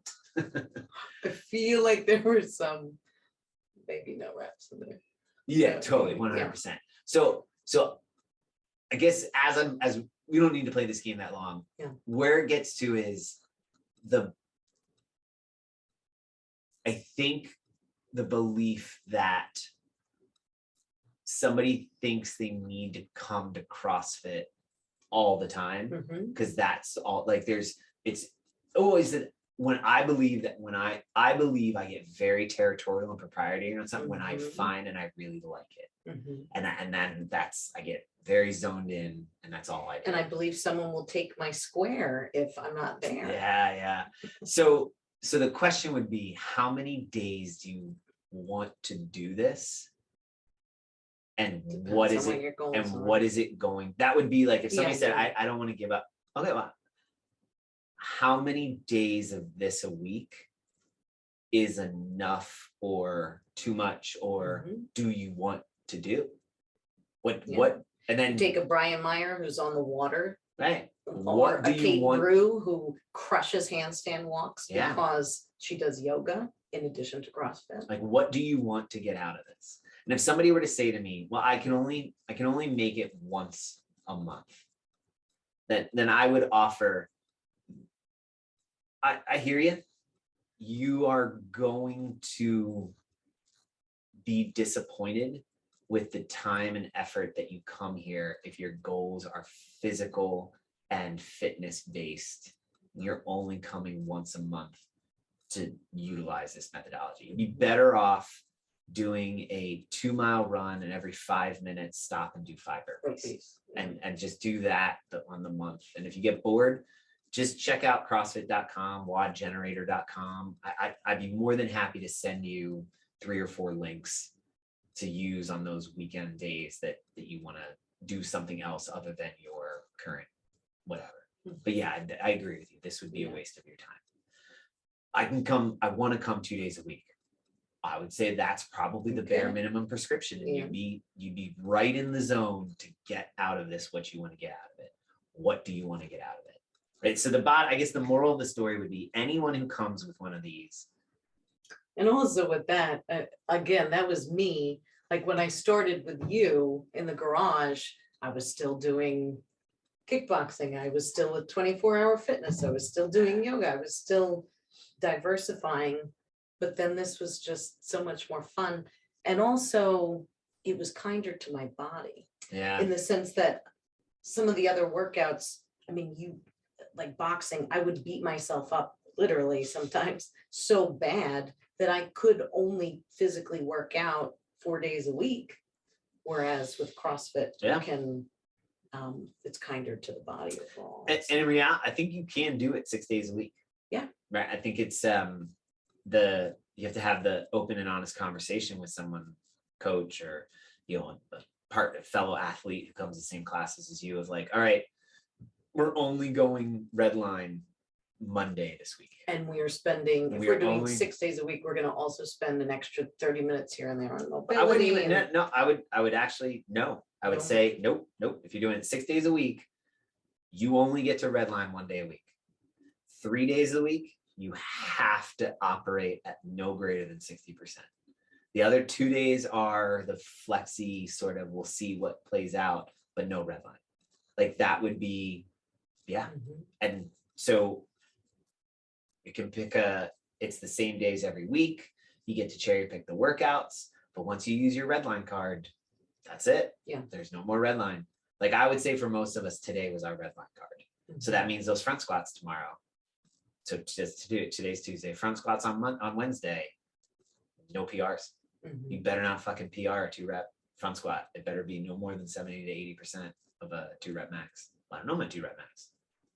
I feel like there were some, maybe no reps in there. Yeah, totally, 100%. So I guess as we don't need to play this game that long. Yeah. Where it gets to is I think the belief that somebody thinks they need to come to CrossFit all the time because that's all, like it's always that when I believe I believe I get very territorial and proprietary on something when I find and I really like it. And then I get very zoned in and that's all I do. And I believe someone will take my square if I'm not there. Yeah. So the question would be, how many days do you want to do this? And what is it? And what is it going? That would be like if somebody said, I don't want to give up okay, well, how many days of this a week is enough or too much, or do you want to do? What, and then Take a Brian Meyer who's on the water, right. or What do a you Kate want? Brew who crushes handstand walks Yeah. because she does yoga in addition to CrossFit. Like, what do you want to get out of this? And if somebody were to say to me, well, I can only make it once a month, then I would offer, I hear you. You are going to be disappointed with the time and effort that you come here if your goals are physical and fitness based. You're only coming once a month to utilize this methodology. You'd be better off doing a 2-mile run and every 5 minutes stop and do 5 burpees and just do that on the month. And if you get bored, just check out CrossFit.com, WODgenerator.com. I'd be more than happy to send you 3 or 4 links to use on those weekend days that you want to do something else other than your current whatever. But yeah, I agree with you. This would be a waste of your time. I want to come 2 days a week. I would say that's probably the bare minimum prescription. And you'd be right in the zone to get out of this what you want to get out of it. What do you want to get out of it? Right. So I guess the moral of the story would be anyone who comes with one of these. And also with that, again, that was me. Like when I started with you in the garage, I was still doing kickboxing. I was still at 24-hour fitness. I was still doing yoga. I was still diversifying. But then this was just so much more fun. And also it was kinder to my body. Yeah. In the sense that some of the other workouts, I mean, you like boxing, I would beat myself up literally sometimes so bad that I could only physically work out 4 days a week. Whereas with CrossFit, you can, it's kinder to the body overall. And in reality, I think you can do it 6 days a week. Yeah. Right. I think it's you have to have the open and honest conversation with someone, coach, or a fellow athlete who comes to the same classes as you, of like, all right, we're only going red line Monday this week. And we are spending, if we're doing 6 days a week, we're going to also spend an extra 30 minutes here and there on mobility. I wouldn't even, no, I would actually, no, I would say, nope. If you're doing it 6 days a week, you only get to red line 1 day a week. 3 days a week, you have to operate at no greater than 60%. The other 2 days are the flexy sort of, we'll see what plays out, but no red line. Like that would be, yeah. And so you can it's the same days every week. You get to cherry pick the workouts, but once you use your red line card, that's it. Yeah. There's no more red line. Like I would say for most of us, today was our red line card. So that means those front squats tomorrow. So just to do it, today's Tuesday, front squats on Wednesday, no PRs. You better not fucking PR a 2-rep front squat. It better be no more than 70 to 80% of a 2-rep max. Well, I don't know my 2-rep max.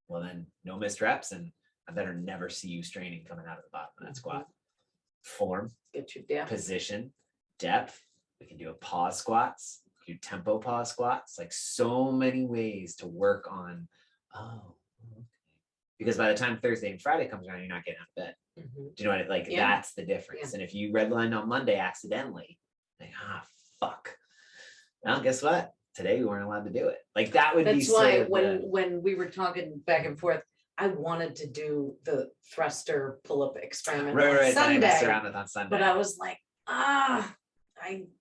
Well, then no missed reps, and I better never see you straining coming out of the bottom of that squat. Form, get your depth, position, depth. We can do a pause squats, do tempo pause squats, like so many ways to work on. Oh, okay. Because by the time Thursday and Friday comes around, you're not getting out of bed. Do you know what like? Yeah. That's the difference. And if you redlined on Monday accidentally, like fuck. Well, guess what? Today we weren't allowed to do it. Like that would be. That's why when we were talking back and forth, I wanted to do the thruster pull-up experiment on Sunday, on Sunday. but I was like, I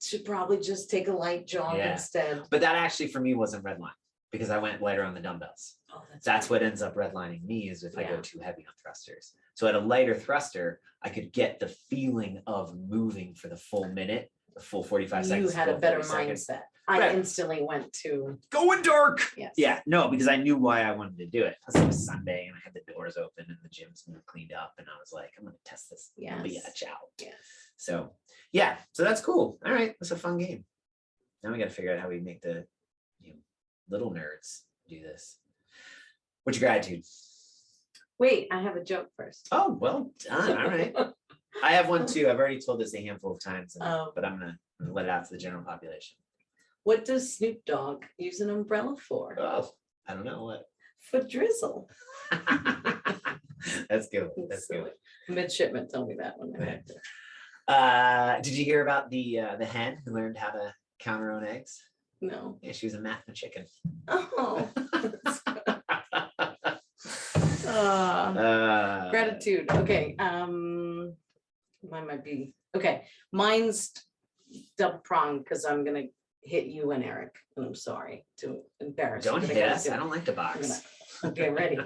should probably just take a light jog instead. But that actually for me wasn't redline because I went lighter on the dumbbells. Oh, that's what ends up redlining me is if I go too heavy on thrusters. So at a lighter thruster, I could get the feeling of moving for the full minute, the full 45 seconds. You had a better mindset. I instantly went to going dark. Yes. Yeah, no, because I knew why I wanted to do it. Plus it was Sunday and I had the doors open and the gyms cleaned up and I was like, I'm gonna test this. Yes. Ciao. Yes. So yeah, so that's cool. All right, that's a fun game. Now we got to figure out how we make the little nerds do this. What's your gratitude? Wait, I have a joke first. Oh, well done. All right. I have one too. I've already told this a handful of times, but I'm gonna let it out to the general population. What does Snoop Dogg use an umbrella for? Oh, I don't know what. Foot drizzle. That's good. That's Silly. good. Midshipman told me that one. Did you hear about the hen who learned how to count her own eggs? No. Yeah, she was a math chicken. Oh. Gratitude. Okay. Mine might be okay. Mine's double pronged because I'm gonna hit you and Eric, and I'm sorry to embarrass you. Don't but I hit gotta us. do I it. don't like to box. Okay, ready.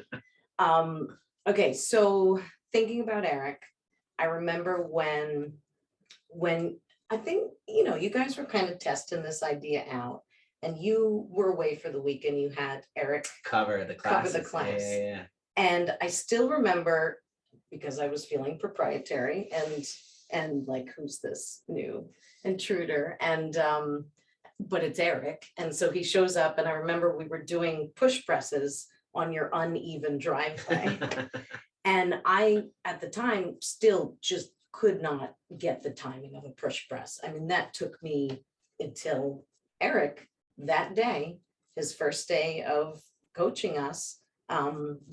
Okay, so thinking about Eric, I remember when I think, you guys were kind of testing this idea out, and you were away for the weekend. You had Eric Cover the class. class. Yeah. And I still remember, because I was feeling proprietary and like, who's this new intruder? And but it's Eric. And so he shows up, and I remember we were doing push presses on your uneven driveway. And I, at the time, still just could not get the timing of a push press. I mean, that took me until Eric that day, his first day of coaching us,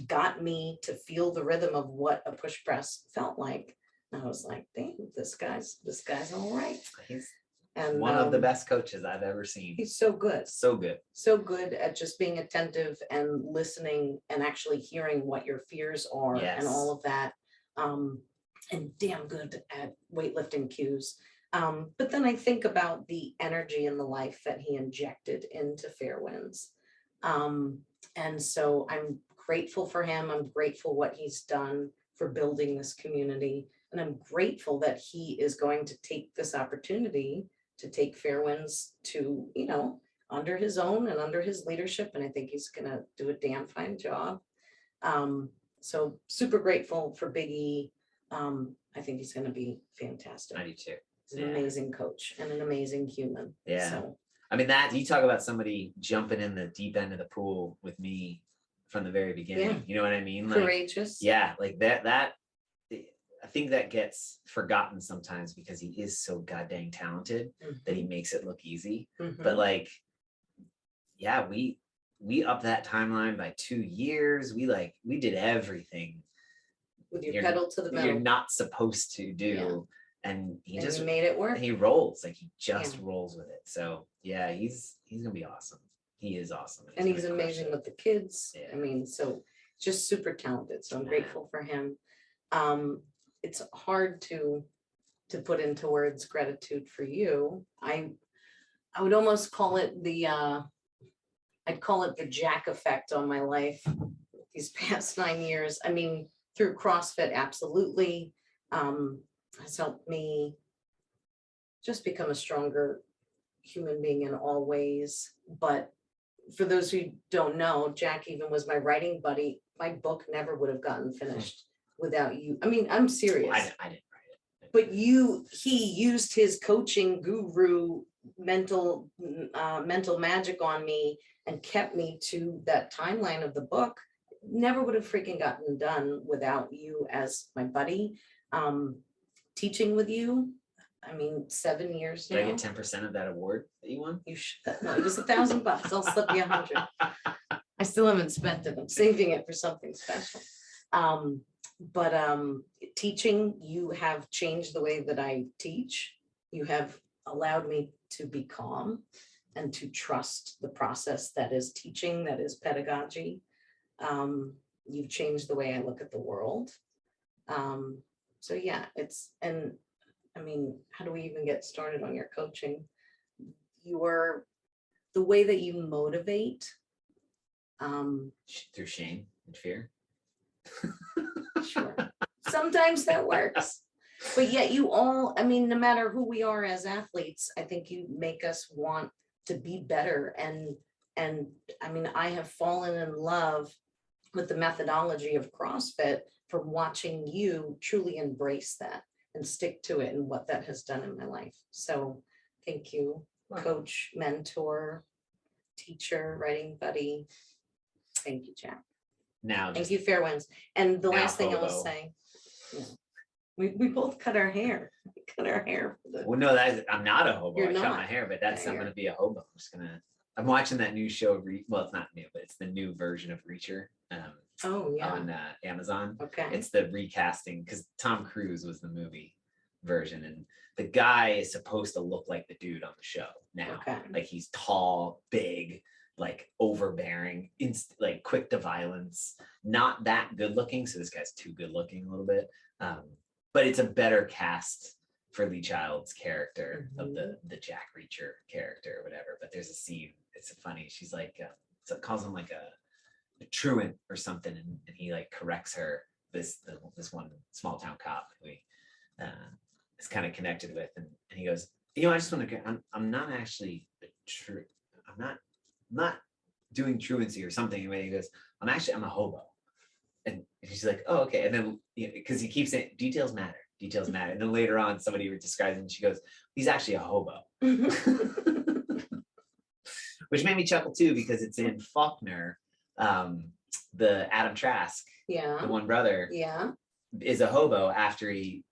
got me to feel the rhythm of what a push press felt like. And I was like, dang, this guy's all right. He's And one of the best coaches I've ever seen. he's so good. So good. So good at just being attentive and listening and actually hearing what your fears are and all of that. And damn good at weightlifting cues. But then I think about the energy and the life that he injected into Fairwinds. And so I'm grateful for him. I'm grateful what he's done for building this community. And I'm grateful that he is going to take this opportunity to take Fairwinds to, under his own and under his leadership. And I think he's going to do a damn fine job. So super grateful for Big E. I think he's going to be fantastic. I do too. He's an amazing coach and an amazing human. Yeah. So, I mean, that you talk about somebody jumping in the deep end of the pool with me from the very beginning. Yeah. You know what I mean? Like, courageous. yeah, like that I think that gets forgotten sometimes because he is so goddamn talented that he makes it look easy. Mhm. But like, yeah, we upped that timeline by 2 years. We did everything With your pedal to the that you're metal. not supposed to do. And he And just you made it work. he rolls, like he just rolls with it. So yeah, he's gonna be awesome. He is awesome. And he's gonna crush amazing it. with the kids. Yeah. I mean, so just super talented. So I'm grateful for him. It's hard to put into words gratitude for you. I would almost call it I'd call it the Jack effect on my life these past 9 years. I mean, through CrossFit, absolutely. Has helped me just become a stronger human being in all ways. But for those who don't know, Jack even was my writing buddy. My book never would have gotten finished without you. I mean, I'm serious. I didn't write it. But he used his coaching guru mental magic on me and kept me to that timeline of the book. Never would have freaking gotten done without you as my buddy. Teaching with you, I mean, 7 years Did I now. get 10% of that award that you won? You should. No, it was $1,000. I'll slip you 100. I still haven't spent it. I'm saving it for something special. But teaching, you have changed the way that I teach. You have allowed me to be calm and to trust the process that is teaching, that is pedagogy. You've changed the way I look at the world. So yeah, and I mean, how do we even get started on your coaching? The way that you motivate. Through shame and fear. Sure. Sometimes that works. But yet no matter who we are as athletes, I think you make us want to be better. And I mean, I have fallen in love with the methodology of CrossFit from watching you truly embrace that and stick to it and what that has done in my life. So thank you, coach, mentor, teacher, writing buddy. Thank you, Jack. Now, Thank you, Fairwinds. And the now last thing I will hobo. say, we both cut our hair. We cut our hair. well, no, I'm not a hobo. You're I cut not. my hair, but that's Yeah, I'm gonna be a hobo. I'm just gonna I'm watching that new show. Well, it's not new, but it's the new version of Reacher. Oh, yeah. On Amazon. Okay. It's the recasting because Tom Cruise was the movie version, and the guy is supposed to look like the dude on the show now. Okay. Like he's tall, big, like overbearing, like quick to violence, not that good looking. So this guy's too good looking a little bit. But it's a better cast for Lee Child's character of the Jack Reacher character or whatever. But there's a scene, it's funny. She's like, so it calls him like a truant or something, and he like corrects her, this one small town cop who he is kind of connected with, and he goes, I just want to, I'm not actually I'm not doing truancy or something. Anyway, he goes, I'm a hobo, and she's like, oh, okay. And then because he keeps saying details matter, and then later on somebody describes him and she goes, he's actually a hobo. Which made me chuckle too, because it's in Faulkner. The Adam Trask, the one brother, is a hobo after he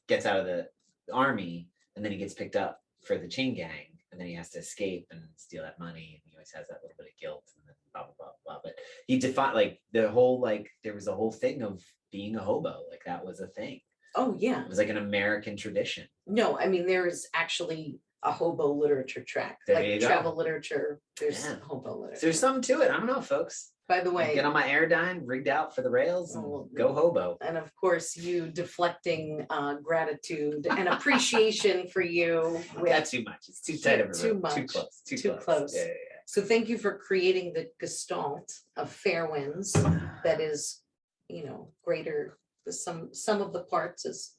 gets out of the army, and then he gets picked up for the chain gang, and then he has to escape and steal that money, and he always has that little bit of guilt, and then blah blah blah blah. But he defined like the whole, like there was a whole thing of being a hobo, like that was a thing. Oh yeah, it was like an American tradition. No, I mean there is actually a hobo literature track, there like travel literature. There's hobo literature. So there's something to it. I don't know, folks. By the way, get on my Airdyne, rigged out for the rails, and go hobo. And of course, you deflecting gratitude and appreciation for you. Not too much. It's too tight of a too room. much. Too close. Yeah. So thank you for creating the gestalt of fair winds that is, greater. The sum of the parts is.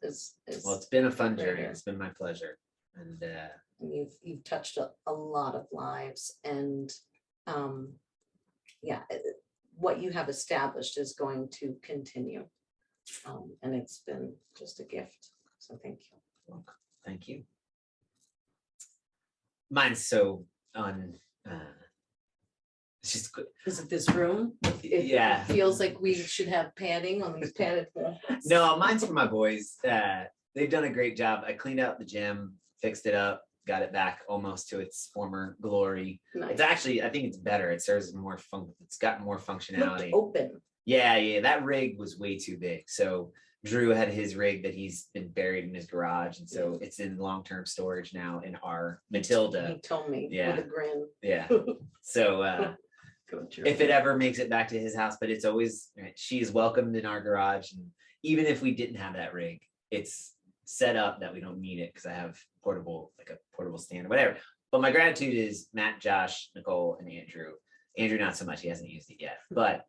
Well, it's been a fun journey. It's been my pleasure, and you've touched a lot of lives, and what you have established is going to continue, and it's been just a gift. So thank you. Welcome. Thank you. Mine's so it's just good. Is it this room? It feels like we should have padding on these padded walls. No, mine's for my boys. They've done a great job. I cleaned out the gym, fixed it up, got it back almost to its former glory. Nice. It's actually, I think it's better. It serves more it's got more functionality. Looked open. Yeah. That rig was way too big. So Drew had his rig that he's been buried in his garage, and so it's in long-term storage now in our Matilda. He told me with a grin. Yeah. So if it ever makes it back to his house, but it's always, she is welcomed in our garage, and even if we didn't have that rig, it's set up that we don't need it because I have like a portable stand or whatever. But my gratitude is Matt, Josh, Nicole, and Andrew. Andrew, not so much. He hasn't used it yet. But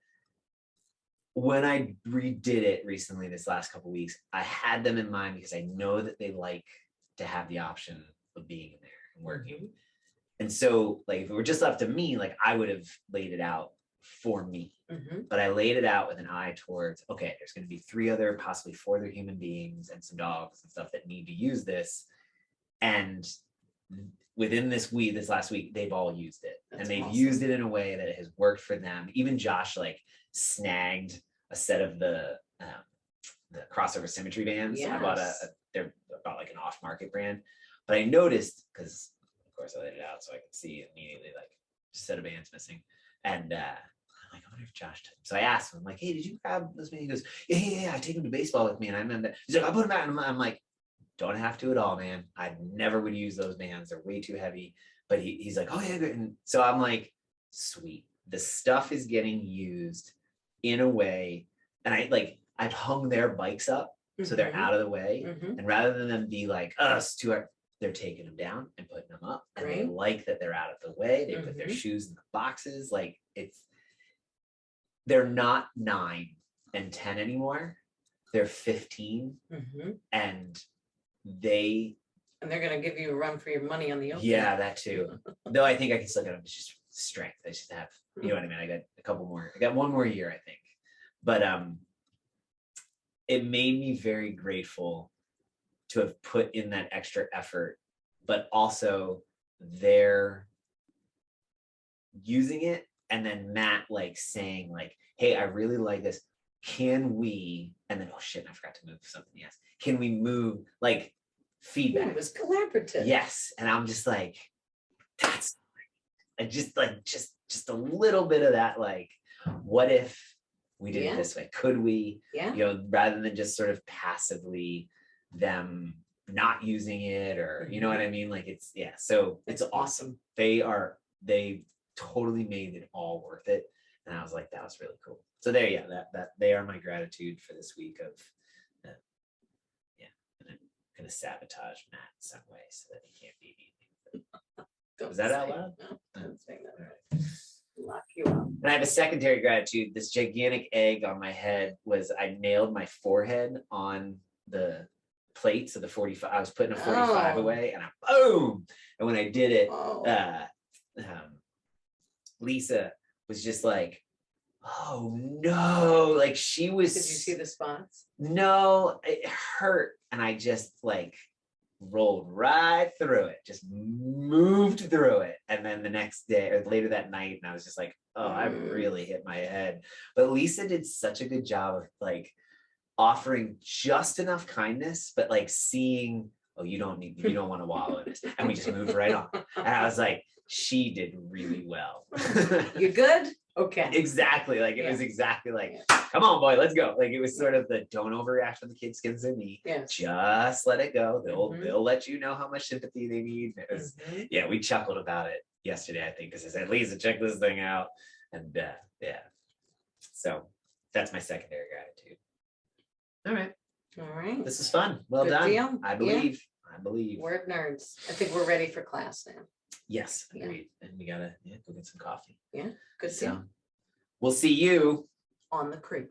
when I redid it recently, this last couple of weeks, I had them in mind because I know that they like to have the option of being in there and working. And so, like, if it were just left to me, like, I would have laid it out for me. But I laid it out with an eye towards, okay, there's going to be possibly 4 other human beings and some dogs and stuff that need to use this. And within this last week, they've all used it. And they've used it in a way that has worked for them. Even Josh, like, snagged a set of the crossover symmetry bands. I bought they're about like an off-market brand. But I noticed, because of course I laid it out so I could see immediately, like, just a set of bands missing. And I'm like, I wonder if Josh took them. So I asked him, I'm like, hey, did you grab this man? He goes, yeah, I take him to baseball with me. And I remember, he's like, I put him out. And I'm like, don't have to at all, man. I never would use those bands. They're way too heavy. But he's like, oh yeah, good. And so I'm like, sweet. The stuff is getting used in a way. And I've hung their bikes up so they're out of the way. And rather than them be like, us to our, they're taking them down and putting them up. And they like that they're out of the way. They put their shoes in the boxes. Like, they're not 9 and 10 anymore. They're 15. And they're gonna give you a run for your money on the open. Yeah, that too. Though I think I can still get them. It's just strength. I just have, you know what I mean? I got a couple more. I got one more year, I think. But it made me very grateful to have put in that extra effort, but also they're using it. And then Matt like saying like, hey, I really like this. Can we, and then, oh shit, I forgot to move something. Yes. Can we move, like, feedback? It was collaborative. Yes. And I'm just like, that's just a little bit of that, like, what if we did it this way? Could we, rather than just sort of passively them not using it, or you know what I mean? Like so it's awesome. They totally made it all worth it. And I was like, that was really cool. So there, that they are my gratitude for this week of, and I'm gonna sabotage Matt in some way so that he can't be anything. Is that out loud? No, don't say that. Lock you up. And I have a secondary gratitude. This gigantic egg on my head was, I nailed my forehead on the plate. So the 45, I was putting a 45 away, and boom. And when I did it, Lisa was just like, oh no, like she was. Did you see the spots? No, it hurt. And I just like rolled right through it, just moved through it. And then the next day or later that night, and I was just like, oh, I really hit my head. But Lisa did such a good job of like offering just enough kindness, but like seeing, oh, you don't want to wallow in this. And we just moved right on. And I was like, she did really well. You good? Okay. Exactly. Like it was exactly like, come on, boy, let's go. Like it was sort of the don't overreact when the kid skins their knee. Just let it go. They'll let you know how much sympathy they need. It was, we chuckled about it yesterday, I think, because I said, Lisa, check this thing out. And so that's my secondary gratitude. All right. This is fun. Well Good done. deal. I believe. We're nerds. I think we're ready for class now. Yes, agreed. And we gotta go get some coffee. Yeah, good So deal. we'll see you On the creek.